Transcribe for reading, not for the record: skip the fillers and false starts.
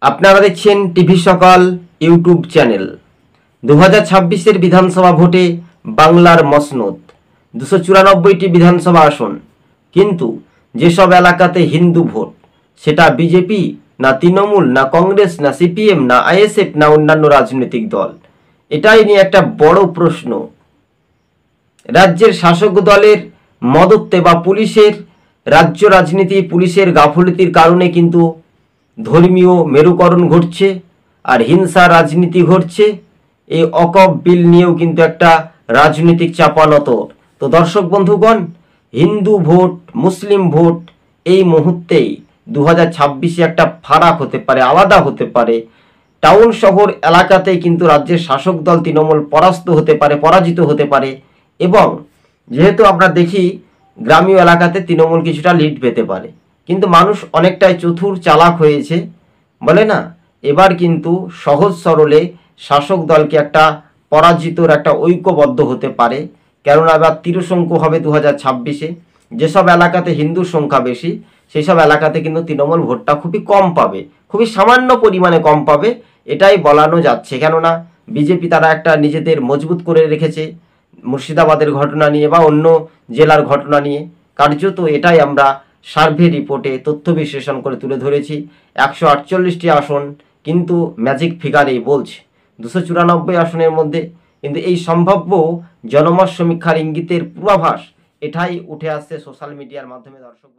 আপনারা দেখছেন টিভি সকাল ইউটিউব চ্যানেল। 2026-এর বিধানসভা ভোটে বাংলার মসনদ 294টি বিধানসভা আসন, কিন্তু যেসব এলাকাতে হিন্দু ভোট, সেটা বিজেপি না তৃণমূল না কংগ্রেস না সিপিএম না আইএসএফ না অন্যান্য রাজনৈতিক দল, এটাই নিয়ে একটা বড় প্রশ্ন। রাজ্যের শাসক দলের মদতে বা পুলিশের রাজ্য রাজনীতি, পুলিশের গাফলতির কারণে কিন্তু ধর্মীয় মেরুকরণ ঘটছে আর হিংসা রাজনীতি ঘটছে। এই ওয়াকফ বিল নিয়েও কিন্তু একটা রাজনৈতিক চাপানোতর। তো দর্শক বন্ধুগণ, হিন্দু ভোট মুসলিম ভোট এই মুহূর্তেই 2026-এ একটা ফারাক হতে পারে, আলাদা হতে পারে। টাউন শহর এলাকাতেই কিন্তু রাজ্যের শাসক দল তৃণমূল পরাস্ত হতে পারে, পরাজিত হতে পারে। এবং যেহেতু আমরা দেখি গ্রামীণ এলাকাতে তৃণমূল কিছুটা লিড পেতে পারে, কিন্তু মানুষ অনেকটাই চতুর চালাক হয়েছে, বলে না, এবার কিন্তু সহজ সরলে শাসক দলকে একটা পরাজিতর একটা ঐক্যবদ্ধ হতে পারে। কেননা এবার ত্রিসংখ্য হবে 2026-এ। যেসব এলাকাতে হিন্দুর সংখ্যা বেশি, সেই সব এলাকাতে কিন্তু তৃণমূল ভোটটা খুবই কম পাবে, খুবই সামান্য পরিমাণে কম পাবে, এটাই বলানো যাচ্ছে। কেননা বিজেপি তারা একটা নিজেদের মজবুত করে রেখেছে মুর্শিদাবাদের ঘটনা নিয়ে বা অন্য জেলার ঘটনা নিয়ে। কার্যত এটাই আমরা সার্ভে রিপোর্টে তথ্য বিশ্লেষণ করে তুলে ধরেছি। 148টি আসন কিন্তু ম্যাজিক ফিগারেই বলছে 294 আসনের মধ্যে, কিন্তু এই সম্ভাব্য জনমত সমীক্ষার ইঙ্গিতের পূর্বাভাস এটাই উঠে আসছে সোশ্যাল মিডিয়ার মাধ্যমে। দর্শক